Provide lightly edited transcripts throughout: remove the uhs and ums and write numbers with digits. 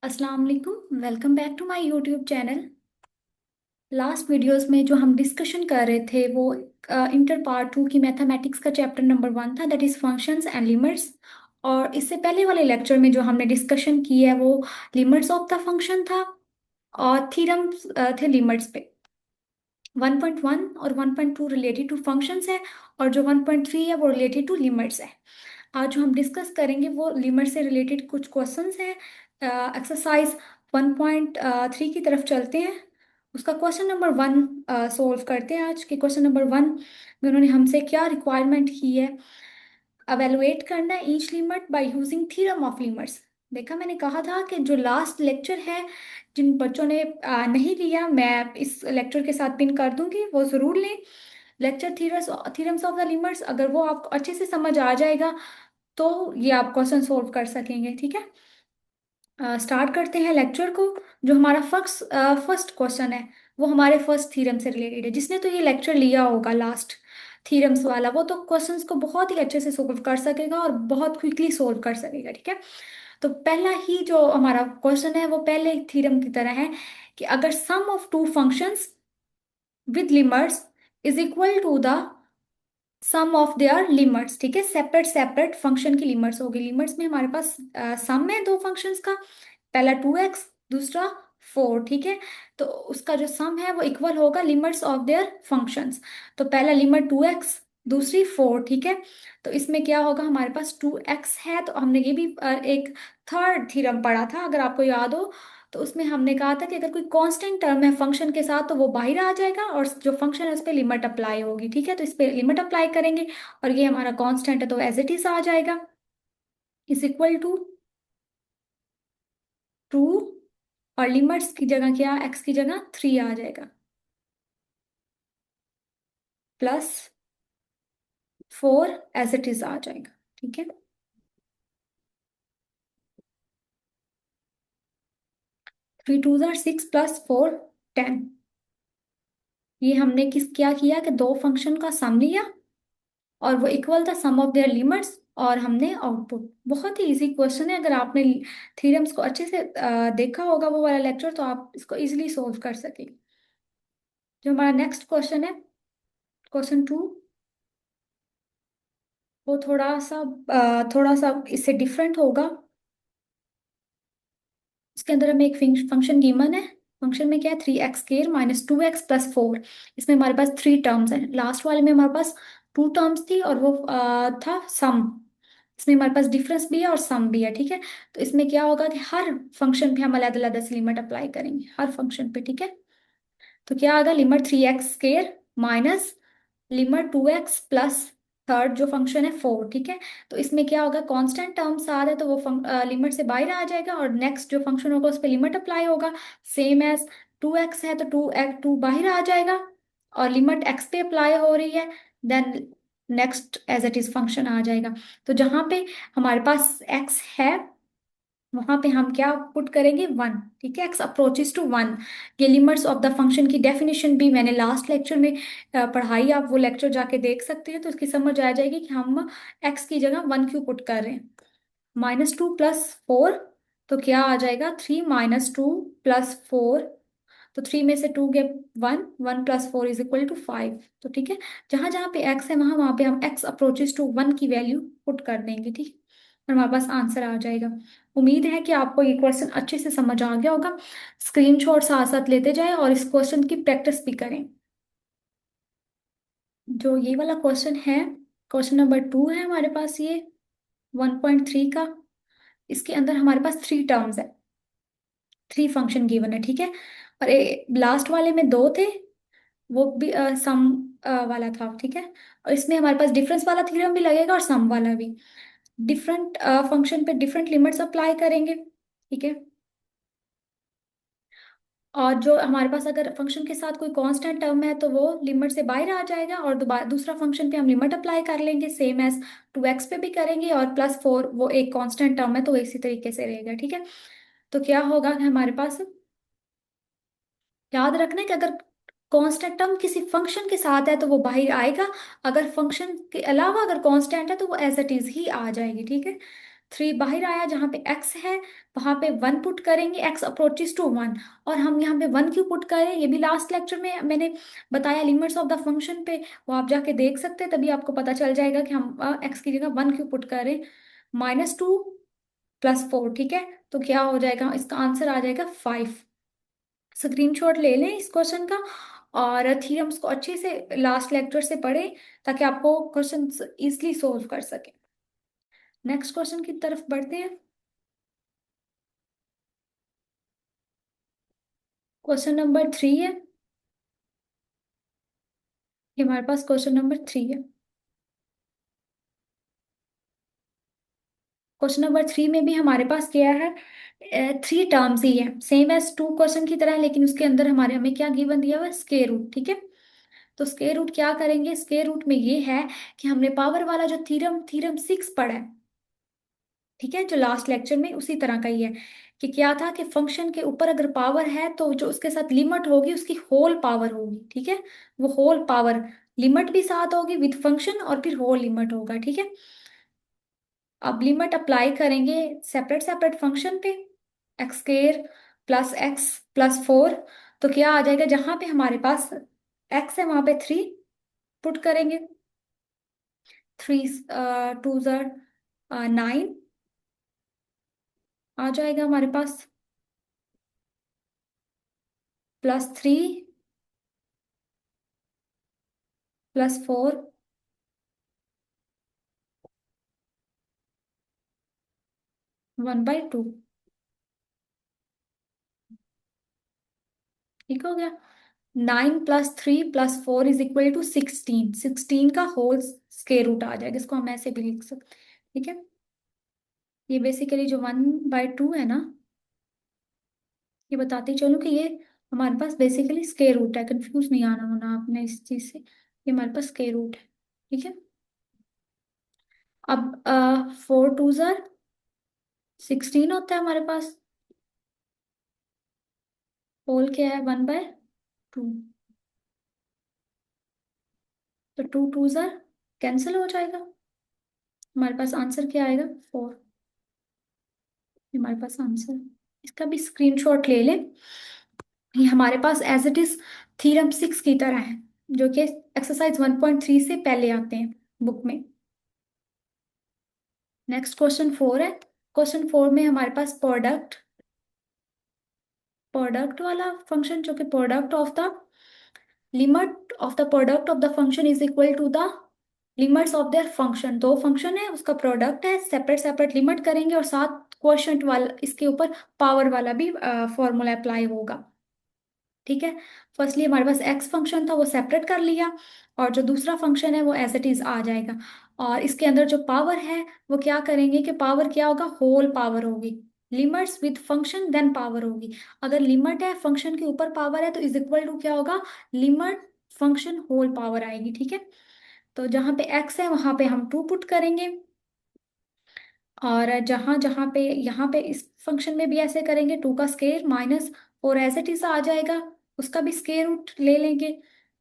अस्सलाम वालेकुम। Welcome back to my YouTube channel. Last videos में जो हम डिस्कशन कर रहे थे वो इंटर पार्ट 2 की मैथमेटिक्स का चैप्टर नंबर 1 था, that is functions and limits. और इससे पहले वाले लेक्चर में जो हमने डिस्कशन की है वो लिमिट्स ऑफ द फंक्शन था और थ्योरम्स थे लिमिट्स पे। 1.1 और 1.2 रिलेटेड टू फंक्शंस है और जो 1.3 है वो रिलेटेड टू लिमिट्स है। आज जो हम डिस्कस करेंगे वो लिमिट से रिलेटेड कुछ क्वेश्चंस हैं। एक्सरसाइज 1.3 की तरफ चलते हैं। उसका क्वेश्चन नंबर 1 सोल्व करते हैं। आज के क्वेश्चन नंबर 1 में उन्होंने हमसे क्या रिक्वायरमेंट की है, अवेलुएट करना है each limit by using theorem of limits. देखा, मैंने कहा था कि जो लास्ट लेक्चर है, जिन बच्चों ने नहीं लिया, मैं इस लेक्चर के साथ पिन कर दूंगी, वो ज़रूर लें। Lecture theorems of the limits, अगर वो आपको अच्छे से समझ आ जाएगा तो ये आप क्वेश्चन सोल्व कर सकेंगे। ठीक है, स्टार्ट करते हैं लेक्चर को। जो हमारा फर्स्ट क्वेश्चन है वो हमारे फर्स्ट थ्योरम से रिलेटेड है। जिसने तो ये लेक्चर लिया होगा लास्ट थ्योरम्स वाला, वो तो क्वेश्चंस को बहुत ही अच्छे से सोल्व कर सकेगा और बहुत क्विकली सोल्व कर सकेगा। ठीक है, तो पहला ही जो हमारा क्वेश्चन है वो पहले थ्योरम की तरह है कि अगर sum of two functions with limits is equal to the sum of their limits. ठीक है, सेपरेट सेपरेट फंक्शन की लिमिट्स होगी। लिमिट्स में हमारे पास सम है दो फंक्शंस का, पहला 2x, दूसरा 4। ठीक है, तो उसका जो सम है वो इक्वल होगा लिमिट्स ऑफ देयर फंक्शंस। तो पहला लिमिट 2x, दूसरी 4। ठीक है, तो इसमें क्या होगा, हमारे पास 2x है, तो हमने ये भी एक थर्ड थ्योरम पढ़ा था अगर आपको याद हो। तो उसमें हमने कहा था कि अगर कोई कांस्टेंट टर्म है फंक्शन के साथ तो वो बाहर आ जाएगा और जो फंक्शन है उस पर लिमिट अप्लाई होगी। ठीक है, तो इस पर लिमिट अप्लाई करेंगे और ये हमारा कांस्टेंट है तो एज इट इज आ जाएगा, इज इक्वल टू 2। और लिमिट्स की जगह क्या, एक्स की जगह 3 आ जाएगा, प्लस 4 एज इट इज आ जाएगा। ठीक है, 3 2 6 प्लस 4 10। ये हमने क्या किया कि दो फंक्शन का सम लिया और वो इक्वल था सम ऑफ देयर लिमिट्स और हमने आउटपुट। बहुत ही इजी क्वेश्चन है, अगर आपने थ्योरम्स को अच्छे से देखा होगा वो वाला लेक्चर तो आप इसको इजीली सोल्व कर सकेंगे। जो हमारा नेक्स्ट क्वेश्चन है, क्वेश्चन 2, वो थोड़ा सा इससे डिफरेंट होगा। इसके अंदर हमें एक फंक्शन गिवन है। फंक्शन में क्या है, 3x² - 2x + 4। इसमें हमारे पास थ्री टर्म्स हैं। लास्ट वाले में हमारे पास टू टर्म्स थी और वो था सम। इसमें हमारे पास डिफरेंस भी है और सम भी है। ठीक है, तो इसमें क्या होगा कि हर फंक्शन पे हम अलग अलग से लिमिट अप्लाई करेंगे हर फंक्शन पे। ठीक है, तो क्या आएगा, limit 3x² minus limit 2x plus third जो फंक्शन है 4। ठीक है, तो इसमें क्या होगा, कांस्टेंट टर्म्स आ रहा है तो वो लिमिट से बाहर आ जाएगा और नेक्स्ट जो फंक्शन होगा उस पर लिमिट अप्लाई होगा। सेम एज 2x है तो 2 बाहर आ जाएगा और लिमिट x पे अप्लाई हो रही है, then next as it is function आ जाएगा। तो जहां पे हमारे पास x है वहां पे हम क्या पुट करेंगे, 1। ठीक है, x अप्रोचेस टू 1। ये लिमिट्स ऑफ द फंक्शन की डेफिनेशन भी मैंने लास्ट लेक्चर में पढ़ाई, आप वो लेक्चर जाके देख सकते हैं तो उसकी समझ आ जाएगी कि हम x की जगह 1 क्यों पुट कर रहे हैं। -2 + 4, तो क्या आ जाएगा, 3 - 2 + 4। तो 3 में से 2 गए 1, 1 + 4 = 5। तो ठीक है, जहां जहां पे x है वहां वहां पे हम x अप्रोचेस टू 1 की वैल्यू पुट कर देंगे। ठीक है, और हमारे पास आंसर आ जाएगा। उम्मीद है कि आपको ये क्वेश्चन अच्छे से समझ आ गया होगा। स्क्रीनशॉट साथ साथ लेते जाएं और इस क्वेश्चन की प्रैक्टिस भी करें। जो ये वाला क्वेश्चन है, क्वेश्चन नंबर 2 है हमारे पास ये 1.3 का। इसके अंदर हमारे पास थ्री टर्म्स है, थ्री फंक्शन गिवन है। ठीक है, और लास्ट वाले में दो थे, वो भी सम वाला था। ठीक है, और इसमें हमारे पास डिफरेंस वाला थ्योरम भी लगेगा और सम वाला भी। डिफरेंट फंक्शन पे डिफरेंट लिमिट्स अप्लाई करेंगे। ठीक है, और जो हमारे पास अगर फंक्शन के साथ कोई कांस्टेंट टर्म है तो वो लिमिट से बाहर आ जाएगा और दोबारा दूसरा फंक्शन पे हम लिमिट अप्लाई कर लेंगे, सेम एज 2x पे भी करेंगे और +4 वो एक कांस्टेंट टर्म है तो वो इसी तरीके से रहेगा। ठीक है, तो क्या होगा कि हमारे पास, याद रखना है कि अगर कांस्टेंट टर्म किसी फंक्शन के साथ है तो वो बाहर आएगा, अगर फंक्शन के अलावा अगर कांस्टेंट है तो वो एज इट इज ही आ जाएगी। ठीक है, 3 बाहर आया, जहाँ पे x है वहां पे 1 पुट करेंगे, x अप्रोचेस टू 1। और हम यहाँ पे 1 क्यों पुट करें, ये भी लास्ट लेक्चर में मैंने बताया लिमिट्स ऑफ द फंक्शन पे, वो आप जाके देख सकते हैं, तभी आपको पता चल जाएगा कि हम x की जगह 1 क्यों पुट करें। -2 + 4, ठीक है। तो क्या हो जाएगा, इसका आंसर आ जाएगा 5। स्क्रीनशॉट ले लें इस क्वेश्चन का, और थ्योरम्स को अच्छे से लास्ट लेक्चर से पढ़ें, ताकि आपको क्वेश्चन इजली सोल्व कर सके। नेक्स्ट क्वेश्चन की तरफ बढ़ते हैं। क्वेश्चन नंबर 3 है, ये हमारे पास क्वेश्चन नंबर 3 है। क्वेश्चन नंबर 3 में भी हमारे पास क्या है, 3 टर्म्स ही है, सेम एज 2 क्वेश्चन की तरह, लेकिन उसके अंदर हमें क्या गिवन दिया हुआ है, स्क्वायर रूट, ठीक है। तो स्क्वायर रूट क्या करेंगे, स्क्वायर रूट में ये है कि हमने पावर वाला जो थ्योरम थ्योरम 6 पढ़ा है, ठीक है, जो लास्ट लेक्चर में, उसी तरह का ही है। कि क्या था कि फंक्शन के ऊपर अगर पावर है तो जो उसके साथ लिमिट होगी उसकी होल पावर होगी, ठीक है। वो होल पावर, लिमिट भी साथ होगी विद फंक्शन, और फिर होल लिमिट होगा, ठीक है। अब लिमिट अप्लाई करेंगे सेपरेट सेपरेट फंक्शन पे, एक्स स्क्वेयर +x +4। तो क्या आ जाएगा, जहां पे हमारे पास x है वहां पे 3 पुट करेंगे, 3 2 9 आ जाएगा हमारे पास, +3 +4 1/2, ठीक हो गया। 9 + 3 + 4 = 16, 16 का होल स्क्वायर रूट आ जाएगा, इसको हम ऐसे भी लिख सकते हैं, ठीक है। ये बेसिकली जो 1/2 है ना, ये बताते चलो कि ये हमारे पास बेसिकली स्क्वायर रूट है, कंफ्यूज नहीं आना होना आपने इस चीज से, ये हमारे पास स्क्वायर रूट है, ठीक है। अब 4 2 16 होता है हमारे पास, होल क्या है, 1/2, तो 2 2 कैंसिल हो जाएगा, हमारे पास आंसर क्या आएगा, 4। ये हमारे पास आंसर, इसका भी स्क्रीनशॉट ले लें। ये हमारे पास एज इट इज थ्योरम 6 की तरह है, जो कि एक्सरसाइज 1.3 से पहले आते हैं बुक में। नेक्स्ट क्वेश्चन 4 है। क्वेश्चन 4 में हमारे पास प्रोडक्ट प्रोडक्ट वाला फंक्शन, जो कि product of the limit of the product of the function is equal to the limits of their function. दो फंक्शन है, उसका प्रोडक्ट है, सेपरेट सेपरेट लिमिट करेंगे, और साथ क्वोशंट वाला इसके ऊपर पावर वाला भी फॉर्मूला अप्लाई होगा, ठीक है। फर्स्टली हमारे पास एक्स फंक्शन था, वो सेपरेट कर लिया, और जो दूसरा फंक्शन है वो एज इट इज आ जाएगा। और इसके अंदर जो पावर है वो क्या करेंगे कि पावर क्या होगा, होल पावर होगी, limits with function then power होगी। अगर लिमिट है, फंक्शन के ऊपर पावर है, तो इज इक्वल टू क्या होगा, लिमिट फंक्शन होल पावर आएगी, ठीक है। तो जहां पे एक्स है वहां पे हम 2 पुट करेंगे, और जहां जहां पे यहाँ पे इस फंक्शन में भी ऐसे करेंगे, 2 का स्क्वायर -4 एज इट इज आ जाएगा, उसका भी स्क्वायर रूट ले लेंगे।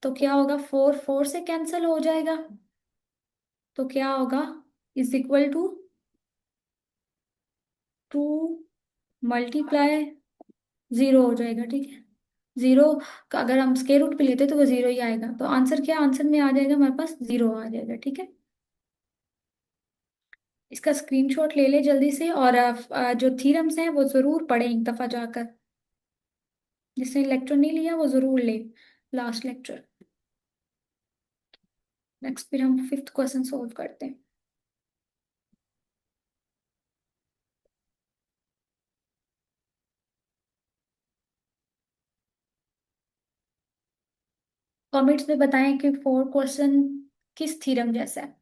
तो क्या होगा, 4 4 से कैंसिल हो जाएगा, तो क्या होगा, इज इक्वल टू 2 मल्टीप्लाई 0 हो जाएगा, ठीक है। 0 का अगर हम स्क्वायर रूट पे लेते तो वो 0 ही आएगा, तो आंसर क्या, आंसर में आ जाएगा हमारे पास 0 आ जाएगा, ठीक है। इसका स्क्रीनशॉट ले ले जल्दी से, और जो थीरम्स हैं वो जरूर पढ़ें एक दफा जाकर, जिसने लेक्चर नहीं लिया वो जरूर ले, लास्ट लेक्चर। नेक्स्ट फिर हम 5th क्वेश्चन सोल्व करते हैं। कमेंट्स में बताएं कि 4 क्वेश्चन किस थ्योरम जैसा है।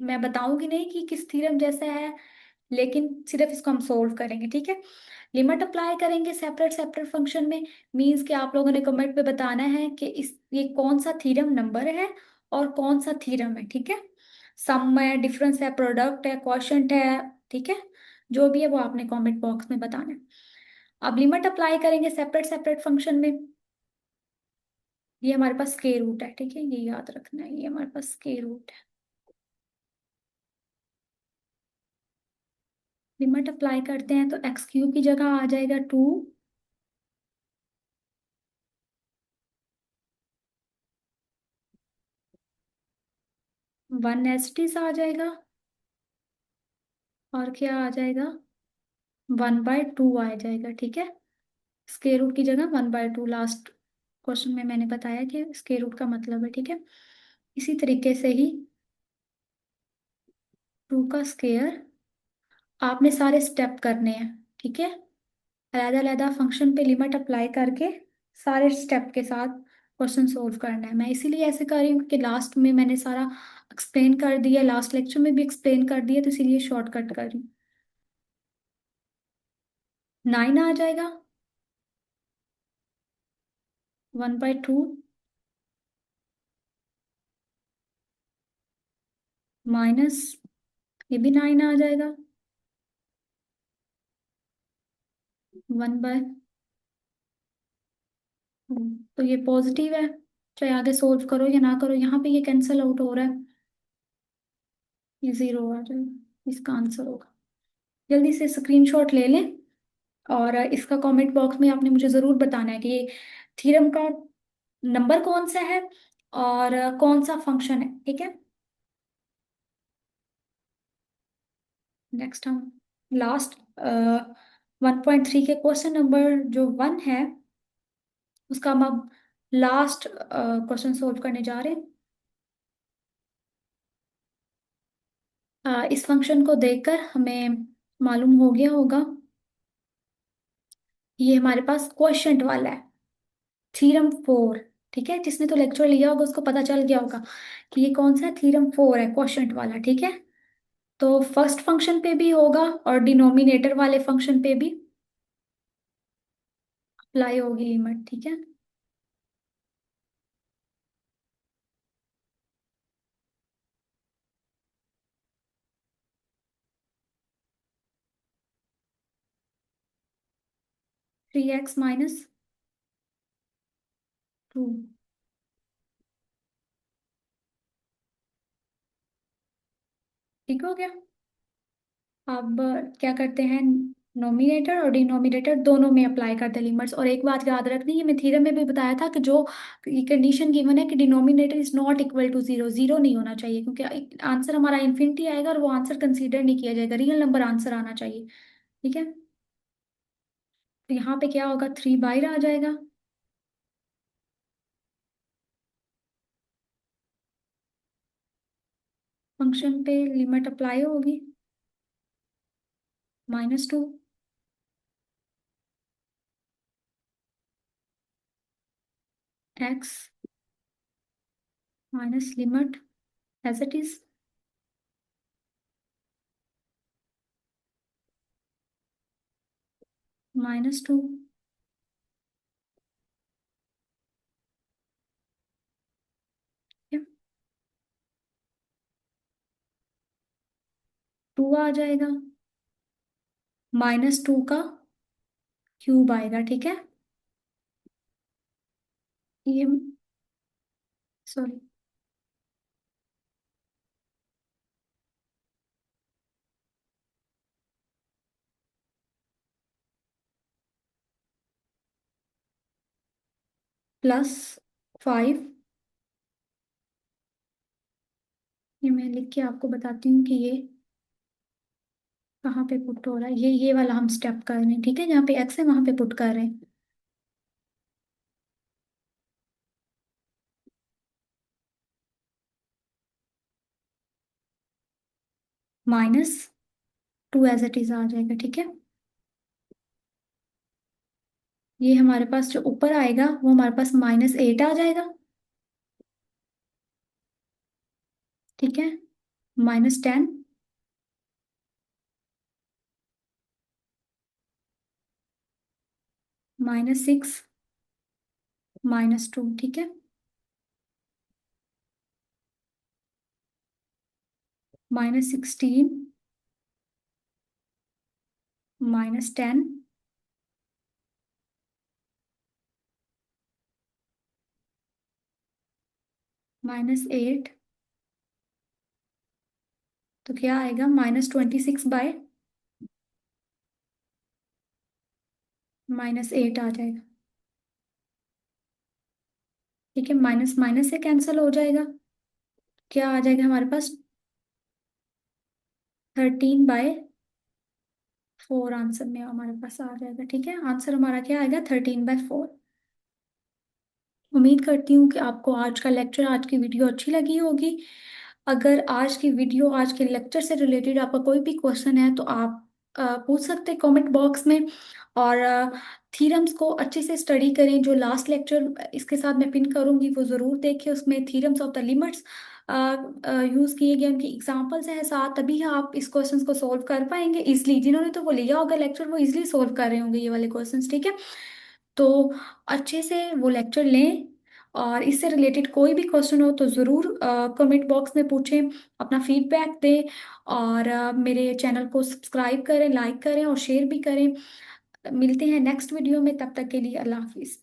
मैं बताऊंगी नहीं कि किस थ्योरम जैसा है, लेकिन सिर्फ इसको हम सोल्व करेंगे, ठीक है। लिमिट अप्लाई करेंगे सेपरेट सेपरेट फंक्शन में, मींस कि आप लोगों ने कमेंट पे बताना है कि इस ये कौन सा थ्योरम नंबर है और कौन सा थ्योरम है, ठीक है। सम है, डिफरेंस है, प्रोडक्ट है, क्वोशंट है, ठीक है। जो भी है वो आपने कमेंट बॉक्स में बताना है। अब लिमिट अप्लाई करेंगे सेपरेट सेपरेट फंक्शन में, ये हमारे पास स्क्वायर रूट है, ठीक है, ये याद रखना है, ये हमारे पास स्क्वायर रूट है। लिमिट अप्लाई करते हैं तो एक्स क्यूब की जगह आ जाएगा 2, 1 एस टी आ जाएगा, और क्या आ जाएगा, 1/2 आ जाएगा। ठीक है, स्क्वायर रूट की जगह 1/2, लास्ट क्वेश्चन में मैंने बताया कि स्क्वायर रूट का मतलब है। ठीक है, इसी तरीके से ही 2 का स्क्वायर, आपने सारे स्टेप करने हैं। ठीक है, अलग अलग फंक्शन पे लिमिट अप्लाई करके सारे स्टेप के साथ क्वेश्चन सोल्व करना है। मैं इसीलिए ऐसे कर रही हूँ कि लास्ट में मैंने सारा एक्सप्लेन कर दिया, लास्ट लेक्चर में भी एक्सप्लेन कर दिया, तो इसीलिए शॉर्टकट कर रही हूँ। 9 आ जाएगा, 1/2 माइनस, ये भी 9 आ जाएगा, 1/, तो ये पॉजिटिव है, चाहे आगे सोल्व करो या ना करो, यहाँ पे ये कैंसिल आउट हो रहा है, ये 0 आ जाएगा, इसका आंसर होगा। जल्दी से स्क्रीनशॉट ले लें, और इसका कमेंट बॉक्स में आपने मुझे ज़रूर बताना है कि ये थ्योरम का नंबर कौन सा है और कौन सा फंक्शन है। ठीक है, नेक्स्ट हम लास्ट 1.3 के क्वेश्चन नंबर जो 1 है, उसका हम अब लास्ट क्वेश्चन सोल्व करने जा रहे हैं। इस फंक्शन को देखकर हमें मालूम हो गया होगा, ये हमारे पास क्वोशिएंट वाला है, थ्योरम 4। ठीक है, जिसने तो लेक्चर लिया होगा उसको पता चल गया होगा कि ये कौन सा थ्योरम 4 है, क्वोशिएंट वाला। ठीक है, तो फर्स्ट फंक्शन पे भी होगा और डिनोमिनेटर वाले फंक्शन पे भी अप्लाई होगी लिमिट। ठीक है, 3x - 2, ठीक हो गया। अब क्या करते हैं, नोमिनेटर और डिनोमिनेटर दोनों में अप्लाई करते हैं लिमिट्स। और एक बात याद रखनी, ये मैं थ्योरम में भी बताया था कि जो कंडीशन गिवन है कि denominator is not equal to 0, 0 नहीं होना चाहिए, क्योंकि आंसर हमारा इन्फिनिटी आएगा और वो आंसर कंसीडर नहीं किया जाएगा, रियल नंबर आंसर आना चाहिए। ठीक है, तो यहाँ पे क्या होगा, 3 बाहर आ जाएगा, फंक्शन पे लिमिट अप्लाई होगी, -2, x minus limit as it is, -2, two आ जाएगा, -2 का क्यूब आएगा। ठीक है, ये, सॉरी, +5, ये मैं लिख के आपको बताती हूँ कि ये कहाँ पे पुट हो रहा है, ये वाला हम स्टेप कर रहे हैं। ठीक है, जहाँ पे एक्स है वहां पे पुट कर रहे हैं, -2 एज इट इज आ जाएगा। ठीक है, ये हमारे पास जो ऊपर आएगा वो हमारे पास -8 आ जाएगा। ठीक है, -10, -6, -2। ठीक है, -16, -10, -8, तो क्या आएगा, -26/, -8 आ जाएगा। ठीक है, माइनस माइनस से कैंसिल हो जाएगा। क्या आ जाएगा हमारे पास? 13/4 आंसर में हमारे पास आ जाएगा। ठीक है, आंसर हमारा क्या आएगा? 13/4। उम्मीद करती हूँ कि आपको आज का लेक्चर, आज की वीडियो अच्छी लगी होगी। अगर आज की वीडियो, आज के लेक्चर से रिलेटेड आपका कोई भी क्वेश्चन है तो आप पूछ सकते हैं कमेंट बॉक्स में। और थीरम्स को अच्छे से स्टडी करें। जो लास्ट लेक्चर इसके साथ मैं पिन करूंगी वो ज़रूर देखें। उसमें थीरम्स ऑफ द लिमिट्स यूज़ किए गए, उनकी एग्जांपल्स हैं साथ, तभी आप इस क्वेश्चंस को सॉल्व कर पाएंगे इजली। जिन्होंने तो वो लिया होगा लेक्चर वो इजली सॉल्व कर रहे होंगे ये वाले क्वेश्चंस। ठीक है, तो अच्छे से वो लेक्चर लें। और इससे रिलेटेड कोई भी क्वेश्चन हो तो ज़रूर कमेंट बॉक्स में पूछें, अपना फीडबैक दें। और मेरे चैनल को सब्सक्राइब करें, लाइक करें और शेयर भी करें। मिलते हैं नेक्स्ट वीडियो में, तब तक के लिए अल्लाह हाफिज़।